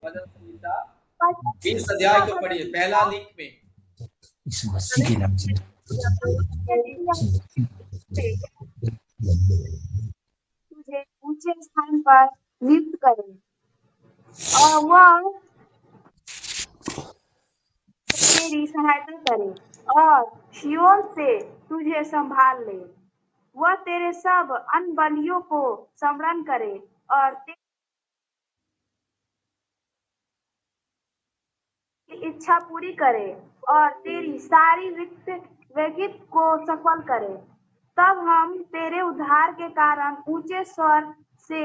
भजन संहिता 20 अध्याय को पढ़िए, पहला लिंक में। इस मसीह के नाम से तुझे ऊंचे स्थान पर नियुक्त करे और वह तेरी सहायता करे और सिय्योन से तुझे संभाल ले। वह तेरे सब अन्य बलियों को स्मरण करे और तेरी इच्छा पूरी करे और तेरी सारी विकृत को सफल करे। तब हम तेरे उद्धार के कारण ऊंचे स्वर से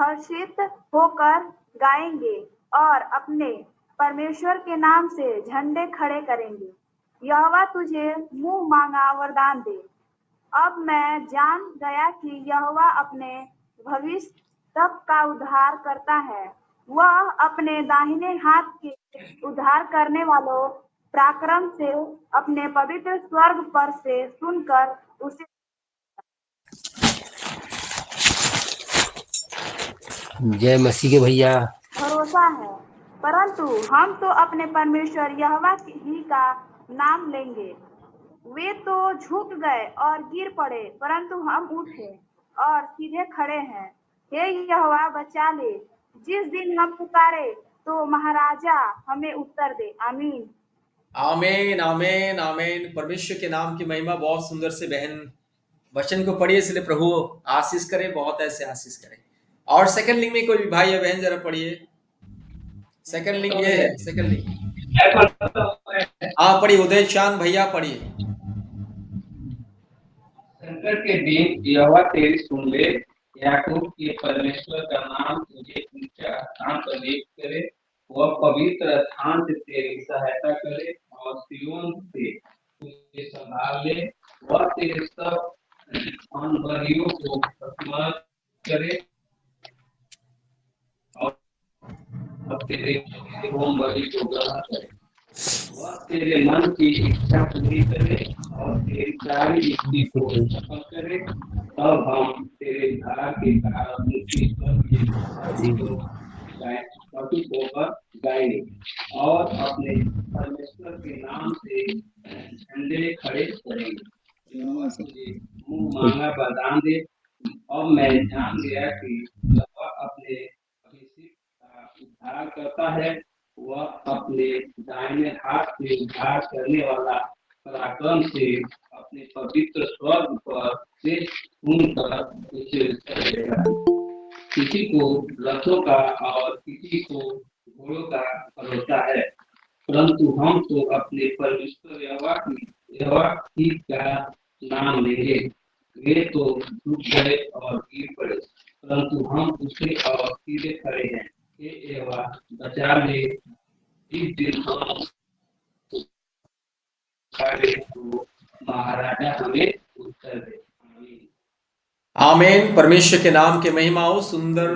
हर्षित होकर गाएंगे और अपने परमेश्वर के नाम से झंडे खड़े करेंगे। यहोवा तुझे मुंह मांगा वरदान दे। अब मैं जान गया कि यहोवा अपने भविष्य तक का उद्धार करता है। वह अपने दाहिने हाथ के उद्धार करने वालों पराक्रम से अपने पवित्र स्वर्ग पर से सुनकर उसे जय मसीह के भैया। भरोसा है। परंतु हम तो अपने परमेश्वर यहोवा ही का नाम लेंगे। वे तो झुक गए और गिर पड़े, परंतु हम उठे और सीधे खड़े हैं। हे यहोवा बचा ले। जिस दिन हम पुकारे तो महाराजा हमें उत्तर दे। आमीन। आमीन आमीन आमीन। परमेश्वर के नाम की महिमा। बहुत सुंदर से बहन वचन को पढ़िए, इसलिए प्रभु आशीष करे, बहुत ऐसे आशीष करे। और सेकंड लिंक में कोई भी भाई या बहन जरा पढ़िए। सेकंड लिंक ये है, सेकंड लिंक। हाँ पढ़िए, उदय चांद भैया पढ़िए। संकट के दिन यहोवा तेरी सुन ले, याकूब के परमेश्वर का नाम तुझे ऊंचा स्थान पर नियुक्त करे। वह पवित्र स्थान से तेरी सहायता करे और सिय्योन से तुझे संभाल ले। वह तेरे सब बलियों को स्मरण करे और तेरे होम बलि को ग्रहण करे। वह तेरे मन की इच्छा पूरी करे और तेरी सारी युक्ति को सफल करे। तब हम तेरे उद्धार के कारण ऊंचे स्वर होकर गाएंगे और अपने परमेश्वर के नाम से झंडे खड़े करेंगे। यहोवा तुझे मुंह मांगा वरदान दे। अब मैं जान गया कि यहोवा अपने अभिषिक्त का उद्धार करता है। वह अपने दाहिने हाथ से उद्धार करने वाला पराक्रम से अपने पवित्र स्वर्ग पर से सुनकर उसे करेगा। किसी को रथों का और किसी को घोड़ों का भरोसा है, परंतु हम तो अपने परमेश्वर यहोवा ही का नाम लेंगे। वे तो झुक गए और गिर पड़े, परंतु हम उसे और सीधे खड़े हैं। हे यहोवा बचा ले। इस दिन हम तो महाराजा हमें उत्तर दे। आमीन। परमेश्वर के नाम के महिमा हो। सुंदर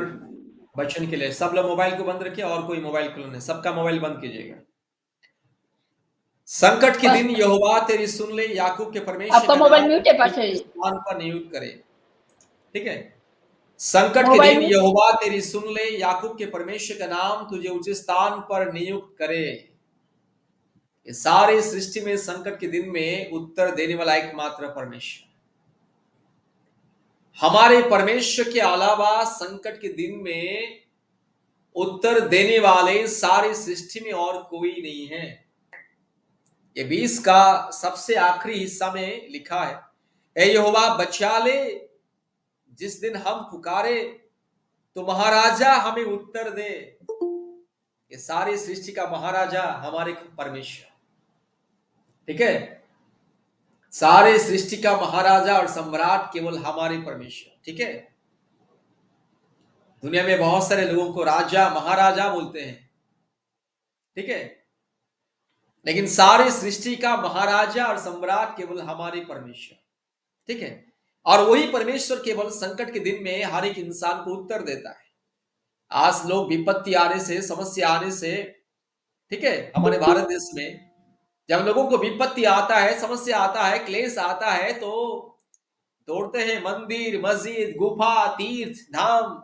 वचन के लिए सब लोग मोबाइल को बंद रखिए, और कोई मोबाइल खोलने, सबका मोबाइल बंद कीजिएगा। संकट के दिन यहोवा तेरी सुन ले, याकूब के परमेश्वर आपका मोबाइल म्यूट है पास्टर स्थान पर नियुक्त करे। ठीक है, संकट के दिन यहोवा तेरी सुन ले, याकूब के परमेश्वर का नाम तुझे ऊंचे स्थान पर नियुक्त करे। इस सारे सृष्टि में संकट के दिन में उत्तर देने वाला एकमात्र परमेश्वर। हमारे परमेश्वर के अलावा संकट के दिन में उत्तर देने वाले सारी सृष्टि में और कोई नहीं है। ये 20 का सबसे आखिरी हिस्सा में लिखा है, ऐ यहोवा बचा ले। जिस दिन हम पुकारे तो महाराजा हमें उत्तर दे। ये सारी सृष्टि का महाराजा हमारे परमेश्वर। ठीक है, सारे सृष्टि का महाराजा और सम्राट केवल हमारे परमेश्वर। ठीक है, दुनिया में बहुत सारे लोगों को राजा महाराजा बोलते हैं। ठीक है, लेकिन सारे सृष्टि का महाराजा और सम्राट केवल हमारे परमेश्वर। ठीक है, और वही परमेश्वर केवल संकट के दिन में हर एक इंसान को उत्तर देता है। आज लोग विपत्ति आने से, समस्या आने से, ठीक है, हमारे भारत देश में जब लोगों को विपत्ति आता है, समस्या आता है, क्लेश आता है, तो दौड़ते हैं मंदिर, मस्जिद, गुफा, तीर्थ, धाम।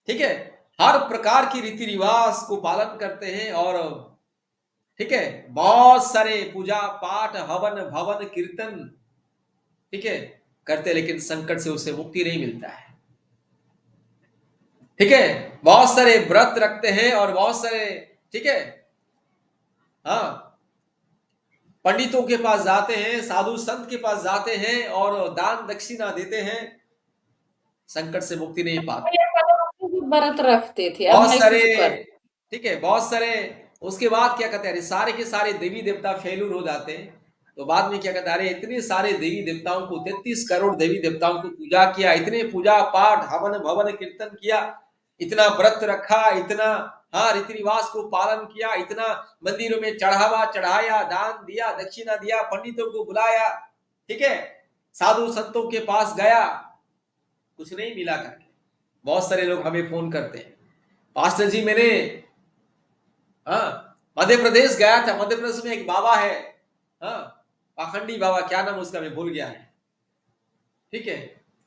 ठीक है, हर प्रकार की रीति रिवाज को पालन करते हैं और ठीक है, बहुत सारे पूजा पाठ हवन भवन कीर्तन ठीक है करते हैं, लेकिन संकट से उसे मुक्ति नहीं मिलता है। ठीक है, बहुत सारे व्रत रखते हैं और बहुत सारे ठीक है हाँ पंडितों के पास जाते हैं, साधु संत के पास जाते हैं और दान दक्षिणा देते हैं, संकट से मुक्ति नहीं पाते। व्रत रखते थे, अब बहुत नहीं सारे कुछ कर। ठीक है, बहुत सारे उसके बाद क्या कहते हैं, सारे के सारे देवी देवता फेलूर हो जाते हैं। तो बाद में क्या कहते हैं, अरे इतने सारे देवी देवताओं को 33 करोड़ देवी देवताओं को पूजा किया, इतने पूजा पाठ हवन भवन कीर्तन किया, इतना व्रत रखा, इतना हाँ रीति रिवाज को पालन किया, इतना मंदिरों में चढ़ावा चढ़ाया, दान दिया, दक्षिणा दिया, पंडितों को बुलाया, ठीक है, साधु संतों के पास गया, कुछ नहीं मिला करके। बहुत सारे लोग हमें फोन करते हैं, पास्टर जी मैंने हाँ मध्य प्रदेश गया था, मध्य प्रदेश में एक बाबा है, हाँ पाखंडी बाबा, क्या नाम उसका मैं भूल गया है, ठीक है,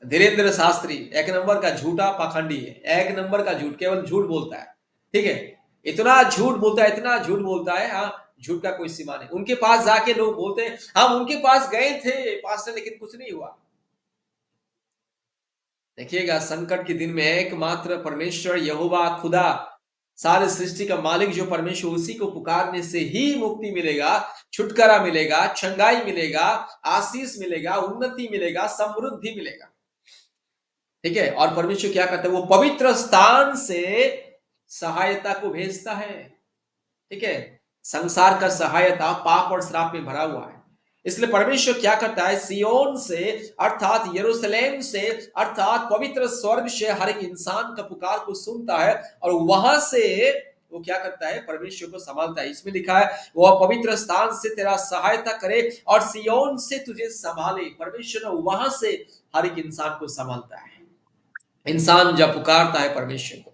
धीरेन्द्र शास्त्री, एक नंबर का झूठा पाखंडी है, एक नंबर का झूठ, केवल झूठ बोलता है। ठीक है, इतना झूठ बोलता है, इतना झूठ बोलता है, हाँ झूठ का कोई सीमा नहीं। उनके पास जाके लोग बोलते हैं हम उनके पास गए थे पास्टर, लेकिन कुछ नहीं हुआ। देखिएगा, संकट के दिन में एकमात्र परमेश्वर यहोवा खुदा, सारे सृष्टि का मालिक जो परमेश्वर, उसी को पुकारने से ही मुक्ति मिलेगा, छुटकारा मिलेगा, छंगाई मिलेगा, आशीष मिलेगा, उन्नति मिलेगा, समृद्धि मिलेगा। ठीक है, और परमेश्वर क्या करता है, वो पवित्र स्थान से सहायता को भेजता है। ठीक है, संसार का सहायता पाप और श्राप में भरा हुआ है, इसलिए परमेश्वर क्या करता है, सियोन से अर्थात यरूशलेम से अर्थात पवित्र स्वर्ग से हर एक इंसान का पुकार को सुनता है और वहां से वो क्या करता है, परमेश्वर को संभालता है। इसमें लिखा है वो पवित्र स्थान से तेरा सहायता करे और सियोन से तुझे संभाले। परमेश्वर वहां से हर एक इंसान को संभालता है। इंसान जब पुकारता है परमेश्वर को,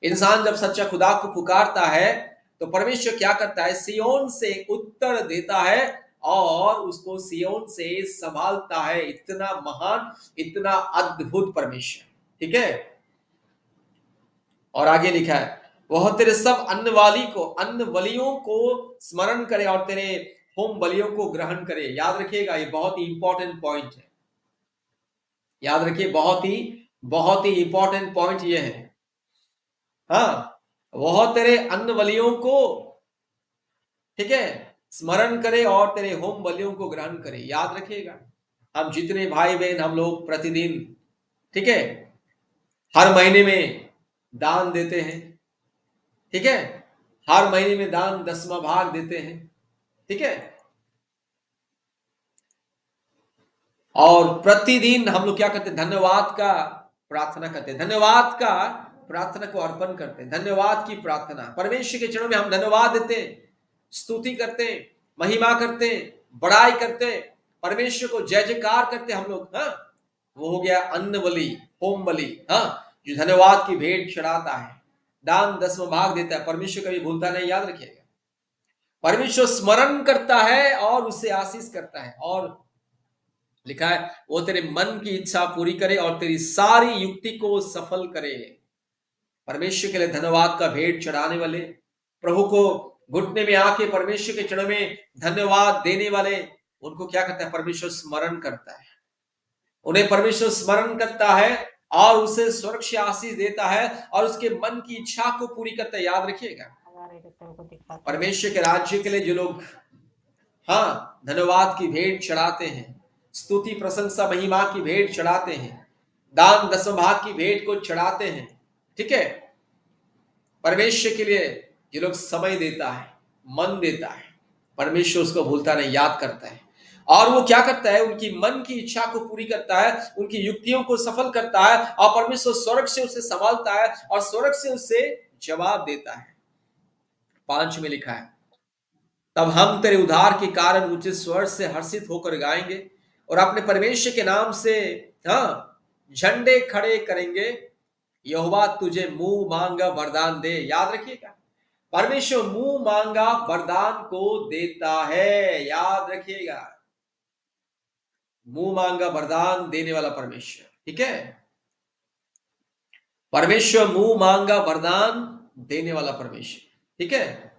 इंसान जब सच्चा खुदा को पुकारता है, तो परमेश्वर क्या करता है, सियोन से उत्तर देता है और उसको सियोन से संभालता है। इतना महान, इतना अद्भुत परमेश्वर। ठीक है, और आगे लिखा है वह तेरे सब अन्न बलियों को स्मरण करे और तेरे होम बलियों को ग्रहण करे। याद रखिएगा, ये बहुत ही इंपॉर्टेंट पॉइंट है, याद रखिए, बहुत ही इंपॉर्टेंट पॉइंट ये है। हाँ, वह तेरे अन्न बलियों को ठीक है स्मरण करे और तेरे होम बलियों को ग्रहण करे। याद रखिएगा, हम जितने भाई बहन हम लोग प्रतिदिन ठीक है हर महीने में दान देते हैं, ठीक है, हर महीने में दान 10वां भाग देते हैं, ठीक है, और प्रतिदिन हम लोग क्या करते हैं, धन्यवाद का प्रार्थना करते हैं, धन्यवाद का प्रार्थना को अर्पण करते हैं, धन्यवाद की प्रार्थना, परमेश्वर के चरणों में हम धन्यवाद देते हैं, स्तुति करते हैं, महिमा करते हैं, बड़ाई करते हैं, परमेश्वर को जय जयकार करते हैं हम लोग। हाँ, वो हो गया अन्न बलि, होम बलि, हाँ, जो धन्यवाद की भेंट चढ़ाता है, दान 10वां भाग देता है, परमेश्वर कभी भूलता नहीं। याद रखिएगा, परमेश्वर स्मरण करता है और उससे आशीष करता है। और लिखा है वो तेरे मन की इच्छा पूरी करे और तेरी सारी युक्ति को सफल करे। परमेश्वर के लिए धन्यवाद का भेंट चढ़ाने वाले, प्रभु को घुटने में आके परमेश्वर के चरणों में धन्यवाद देने वाले, उनको क्या करता है, परमेश्वर स्मरण करता है, उन्हें परमेश्वर स्मरण करता है और उसे स्वर्ग से आशीष देता है और उसके मन की इच्छा को पूरी करता है। याद रखिएगा, परमेश्वर के राज्य के लिए जो लोग हाँ धन्यवाद की भेंट चढ़ाते हैं, स्तुति प्रशंसा महिमा की भेंट चढ़ाते हैं, दान 10वां भाग की भेंट को चढ़ाते हैं, ठीक है, परमेश्वर के लिए जो लोग समय देता है, मन देता है, परमेश्वर उसको भूलता नहीं, याद करता है और वो क्या करता है, उनकी मन की इच्छा को पूरी करता है, उनकी युक्तियों को सफल करता है और परमेश्वर स्वर्ग से उसे संभालता है और स्वर्ग से उसे जवाब देता है। 5 में लिखा है तब हम तेरे उद्धार के कारण ऊंचे स्वर से हर्षित होकर गाएंगे और अपने परमेश्वर के नाम से हाँ झंडे खड़े करेंगे। यहोवा तुझे मुंह मांगा वरदान दे। याद रखिएगा, परमेश्वर मुंह मांगा वरदान को देता है। याद रखिएगा, मुंह मांगा वरदान देने वाला परमेश्वर। ठीक है, परमेश्वर मुंह मांगा वरदान देने वाला परमेश्वर। ठीक है,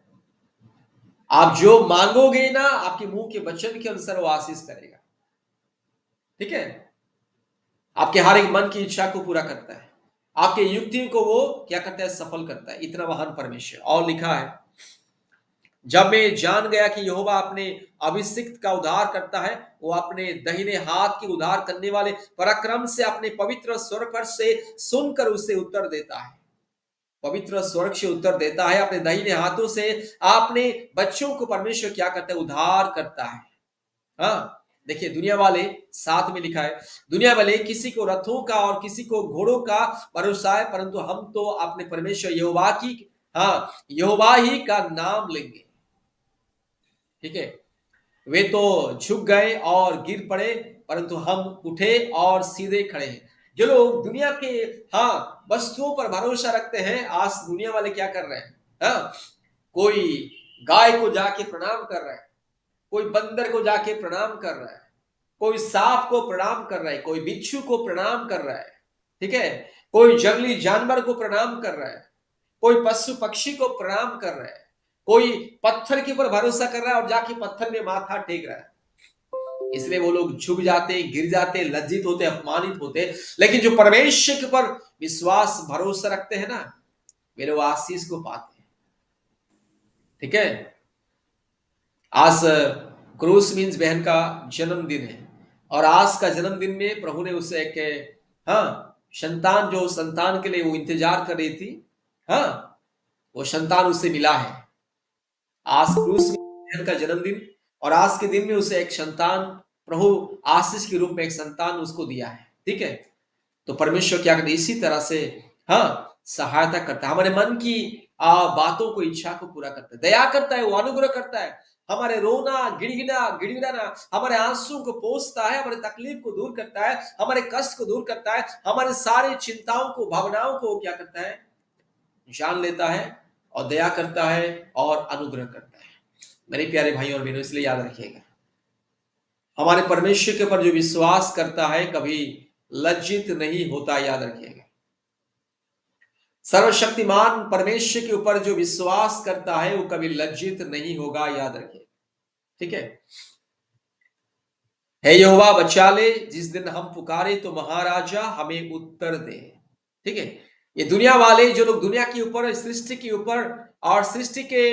आप जो मांगोगे ना, आपके मुंह के वचन के अनुसार वो आशीष करेगा। ठीक है, आपके हर एक मन की इच्छा को पूरा करता है, आपके युक्तियों को वो क्या करता है, सफल करता है। इतना महान परमेश्वर। और लिखा है, जब मैं जान गया कि यहोवा अपने अभिषिक्त का उद्धार करता है, वो अपने दाहिने हाथ की उद्धार करने वाले पराक्रम से अपने पवित्र स्वर पर से सुनकर उसे उत्तर देता है। पवित्र स्वर्ग से उत्तर देता है, अपने दाहिने हाथों से अपने बच्चों को परमेश्वर क्या करता है, उद्धार करता है। हाँ, देखिए, दुनिया वाले, साथ में लिखा है, दुनिया वाले किसी को रथों का और किसी को घोड़ों का भरोसा है, परंतु हम तो अपने परमेश्वर यहोवा की, हाँ, यहोवा ही का नाम लेंगे। ठीक है, वे तो झुक गए और गिर पड़े, परंतु हम उठे और सीधे खड़े हैं। जो लोग दुनिया के, हाँ, वस्तुओं पर भरोसा रखते हैं, आज दुनिया वाले क्या कर रहे हैं, हाँ, कोई गाय को जाके प्रणाम कर रहा है, कोई बंदर को जाके प्रणाम कर रहा है, कोई सांप को प्रणाम कर रहा है, कोई बिच्छू को प्रणाम कर रहा है। ठीक है, कोई जंगली जानवर को प्रणाम कर रहा है, कोई पशु पक्षी को प्रणाम कर रहा है, कोई पत्थर के ऊपर भरोसा कर रहा है और जाके पत्थर में माथा टेक रहा है। इसलिए वो लोग झुक जाते, गिर जाते, लज्जित होते, अपमानित होते। लेकिन जो परमेश्वर के ऊपर विश्वास भरोसा रखते हैं ना, वे लोग आशीष को पाते हैं। ठीक है, आज क्रूस मीन्स बहन का जन्मदिन है, और आज का जन्मदिन में प्रभु ने उसे एक, हाँ, संतान, जो संतान के लिए वो इंतजार कर रही थी, हाँ, वो संतान उससे मिला है। आज क्रूस बहन का जन्मदिन, और आज के दिन में उसे एक संतान, प्रभु आशीष के रूप में एक संतान उसको दिया है। ठीक है, तो परमेश्वर क्या करते, इसी तरह से, हाँ, सहायता करता है, हमारे मन की बातों को, इच्छा को पूरा करता है, दया करता है, वो अनुग्रह करता है, हमारे रोना, गिड़गिड़ाना, हमारे आंसू को पोंछता है, हमारे तकलीफ को दूर करता है, हमारे कष्ट को दूर करता है, हमारे सारे चिंताओं को, भावनाओं को क्या करता है, जान लेता है, और दया करता है और अनुग्रह करता है। मेरे प्यारे भाइयों और बहनों, इसलिए याद रखिएगा, हमारे परमेश्वर के ऊपर जो विश्वास करता है कभी लज्जित नहीं होता। याद रखिएगा, सर्वशक्तिमान परमेश्वर के ऊपर जो विश्वास करता है वो कभी लज्जित नहीं होगा। याद रखिए। ठीक है, हे यहोवा बचा ले, जिस दिन हम पुकारे तो महाराजा हमें उत्तर दे। ठीक है, ये दुनिया वाले, जो लोग दुनिया के ऊपर, सृष्टि के ऊपर और सृष्टि के,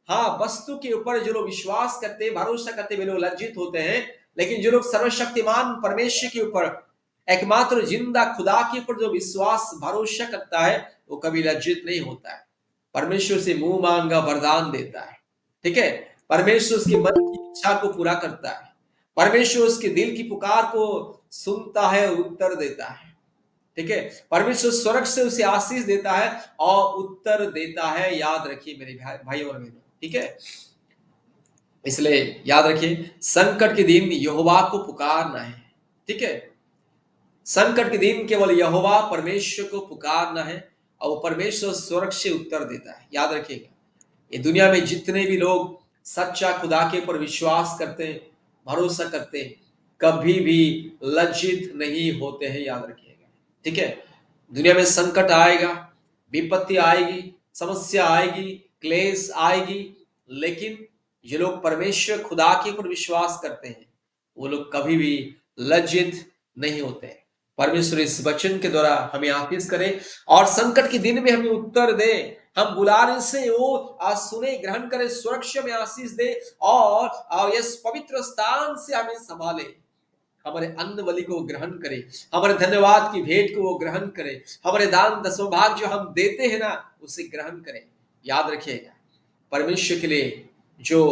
हाँ, वस्तु के ऊपर जो लोग विश्वास करते, भरोसा करते, वे लोग लज्जित होते हैं। लेकिन जो लोग सर्वशक्तिमान परमेश्वर के ऊपर, एकमात्र जिंदा खुदा के ऊपर जो विश्वास भरोसा करता है, वो कभी लज्जित नहीं होता है। परमेश्वर से मुंह मांगा वरदान देता है। ठीक है, परमेश्वर उसके मन की इच्छा को पूरा करता है, परमेश्वर उसके दिल की पुकार को सुनता है और उत्तर देता है। ठीक है, परमेश्वर स्वर्ग से उसे आशीष देता है और उत्तर देता है। याद रखिए मेरे भाई और बहनों। ठीक है, इसलिए याद रखिए, संकट के दिन यहोवा को पुकारना है। ठीक है, संकट के दिन केवल यहोवा परमेश्वर को पुकारना है, और वो परमेश्वर स्वर्ग से उत्तर देता है। याद रखिएगा, ये दुनिया में जितने भी लोग सच्चा खुदा के ऊपर विश्वास करते, भरोसा करते, कभी भी लज्जित नहीं होते हैं। याद रखिएगा। ठीक है, दुनिया में संकट आएगा, विपत्ति आएगी, समस्या आएगी, क्लेश आएगी, लेकिन ये लोग परमेश्वर खुदा के ऊपर विश्वास करते हैं, वो लोग कभी भी लज्जित नहीं होते। परमेश्वर इस वचन के द्वारा हमें आशीष करे और संकट के दिन में हमें उत्तर दे, हम बुलाने से वो सुने, ग्रहण करे, सुरक्षा में आशीष दे, और इस पवित्र स्थान से हमें संभाले, हमारे अन्न बलि को ग्रहण करे, हमारे धन्यवाद की भेंट को वो ग्रहण करे, हमारे दान दसवां भाग जो हम देते हैं ना, उसे ग्रहण करें। याद रखिएगा, परमेश्वर के लिए जो,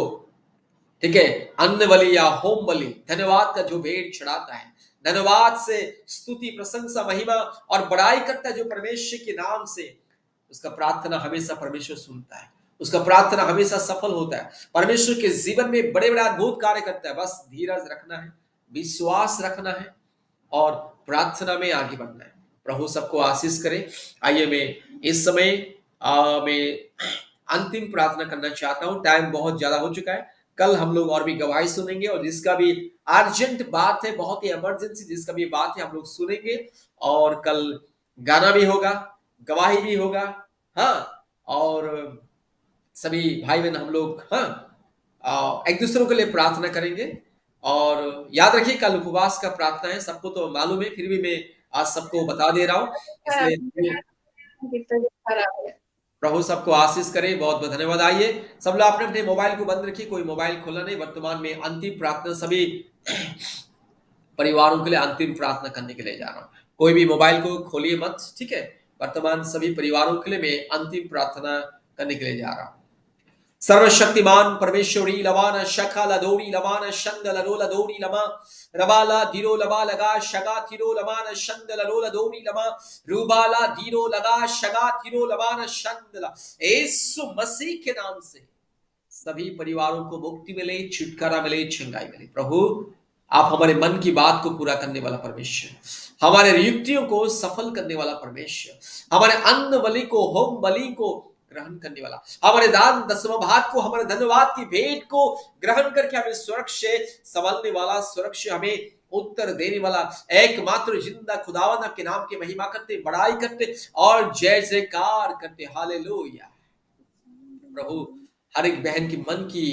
ठीक है, अन्न बलि या होम बलि, धन्यवाद का जो भेंट चढ़ाता है, धन्यवाद से स्तुति, प्रशंसा, महिमा और बड़ाई करता है जो परमेश्वर के नाम से, उसका प्रार्थना हमेशा परमेश्वर सुनता है, उसका प्रार्थना हमेशा सफल होता है। परमेश्वर के जीवन में बड़े बड़े अद्भुत कार्य करता है। बस धीरज रखना है, विश्वास रखना है और प्रार्थना में आगे बढ़ना है। प्रभु सबको आशीष करे। आइए मैं इस समय मैं अंतिम प्रार्थना करना चाहता हूं, टाइम बहुत ज्यादा हो चुका है। कल हम लोग और भी गवाही सुनेंगे, और जिसका भी अर्जेंट बात है, बहुत ही इमरजेंसी जिसका भी बात है, हम लोग सुनेंगे, और कल गाना भी होगा। गवाही भी होगा। हाँ, और सभी भाई बहन हम लोग, हाँ, एक दूसरों के लिए प्रार्थना करेंगे। और याद रखिए कल उपवास का प्रार्थना है, सबको तो मालूम है, फिर भी मैं आज सबको बता दे रहा हूँ, इसलिए खराब है। प्रभु सबको आशीष करे। बहुत बहुत धन्यवाद। आइए सब लोग अपने अपने मोबाइल को बंद रखिए, कोई मोबाइल खोला नहीं। वर्तमान में अंतिम प्रार्थना सभी परिवारों के लिए अंतिम प्रार्थना करने के लिए जा रहा हूँ। कोई भी मोबाइल को खोलिए मत, ठीक है। वर्तमान सभी परिवारों के लिए मैं अंतिम प्रार्थना करने के लिए जा रहा हूँ। सर्वशक्तिमान परमेश्वरी लवाना शखा लदोरी लवाना शंद लरो लदोरी लमा रबाला धीरो लबा लगा शगा थिरो लवाना शंद लरो लदोरी लमा रूबाला धीरो लगा शगा थिरो लवाना शंद ला। यीशु मसीह के नाम से सभी परिवारों को मुक्ति मिले, छुटकारा मिले, चंगाई मिले। प्रभु आप हमारे मन की बात को पूरा करने वाला परमेश्वर, हमारे युक्तियों को सफल करने वाला परमेश्वर, हमारे अन्न बलि को, होम बलि को ग्रहण करने वाला, हमारे दान दसवां भाग को, हमारे धन्यवाद की भेंट को ग्रहण करके हमें सुरक्षित संभालने वाला, सुरक्षित हमें उत्तर देने वाला एकमात्र जिंदा खुदावंद आपके नाम की महिमा करते, बड़ाई करते और जय जयकार करते। हालेलुया। प्रभु हर एक बहन की मन की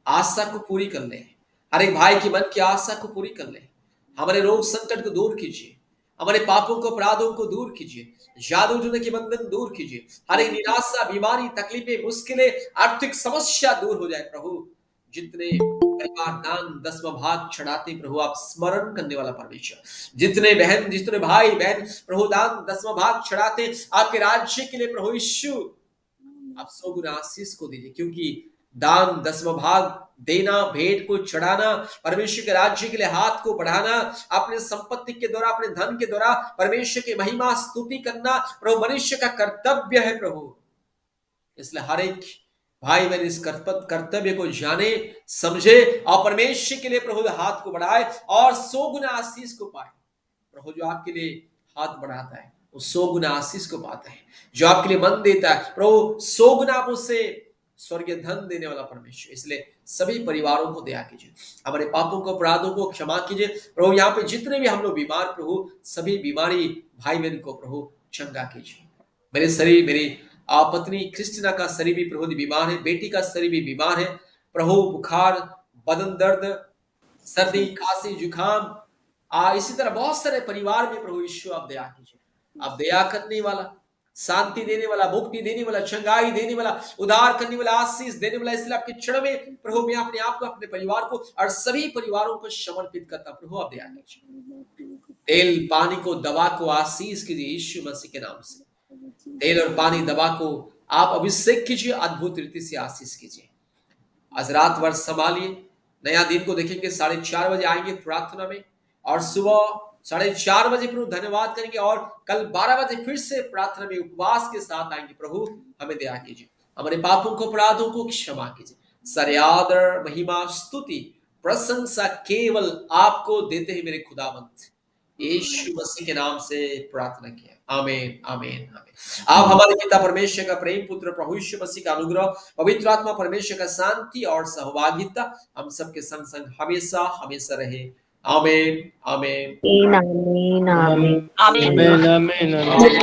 आशा को पूरी कर ले, हर एक भाई की मन की आशा को पूरी कर ले। हमारे रोग संकट को दूर कीजिए, हमारे पापों को, अपराधों को दूर कीजिए, जादू टोने के बंधन दूर कीजिए। हर एक निराशा, बीमारी, तकलीफें, मुश्किलें, आर्थिक समस्या दूर हो जाए। प्रभु जितने परिवार दान दसवां भाग चढ़ाते, प्रभु आप स्मरण करने वाला परमेश्वर, जितने बहन, जितने भाई बहन प्रभु दान दसवां भाग चढ़ाते आपके राज्य के लिए, प्रभु यीशु आप 100 गुना आशीष को दीजिए, क्योंकि दान दसवां भाग देना, भेंट को चढ़ाना, परमेश्वर के राज्य के लिए हाथ को बढ़ाना, अपने संपत्ति के द्वारा, अपने धन के द्वारा परमेश्वर की महिमा स्तुति करना प्रभु मनुष्य का कर्तव्य है। प्रभु इसलिए हर एक भाई बहन इस कर्तव्य को जाने समझे और परमेश्वर के लिए प्रभु हाथ को बढ़ाए और 100 गुना आशीष को पाए। प्रभु जो आपके लिए हाथ बढ़ाता है वो 100 गुना आशीष को पाता है, जो आपके लिए मन देता है प्रभु 100 गुना आप उससे स्वर्गीय धन देने वाला परमेश्वर। इसलिए सभी परिवारों को दया कीजिए, हमारे पापों को, अपराधों को क्षमा कीजिए। प्रभु यहाँ पे जितने भी हम लोग बीमार, प्रभु सभी बीमारी भाई बहन को प्रभु चंगा कीजिए। मेरे शरीर, मेरी पत्नी क्रिस्टिना का शरीर भी प्रभु बीमार है, बेटी का शरीर भी बीमार है प्रभु, बुखार, बदन दर्द, सर्दी, खांसी, जुकाम, इसी तरह बहुत सारे परिवार में प्रभु यीशु आप दया कीजिए। आप दया करने वाला, शांति देने वाला, मुक्ति देने वाला, चंगाई देने वाला, उद्धार करने वाला, आशीष देने वाला। इसलिए आपके चरण में प्रभु मैं अपने आप को, अपने परिवार को और सभी परिवारों को समर्पित करता। प्रभु आप दया कीजिए, तेल पानी को, दवा को आशीष कीजिए यीशु मसीह के नाम से। तेल और पानी, दवा को आप अभिषेक कीजिए, अद्भुत रीति से आशीष कीजिए। आज रात भर संभालिए, नया दिन को देखेंगे। 4:30 बजे आएंगे प्रार्थना में और सुबह 4:30 बजे प्रभु धन्यवाद करेंगे और कल 12 बजे फिर से प्रार्थना में उपवास के साथ आएंगे। प्रभु हमें दया कीजिए, हमारे पापों को, अपराधों को क्षमा कीजिए। सारे आदर, महिमा, स्तुति, प्रशंसा केवल आपको देते हैं मेरे खुदावंत, यीशु मसीह के नाम से प्रार्थना किया। आमीन, आमीन, आमीन। आप हमारे पिता परमेश्वर का प्रेम, पुत्र प्रभु यीशु मसीह का अनुग्रह, पवित्र आत्मा परमेश्वर का शांति और सहभागिता हम सबके संग संग हमेशा हमेशा रहे। आमीन, आमीन, आमीन, आमीन, आमीन, आमीन।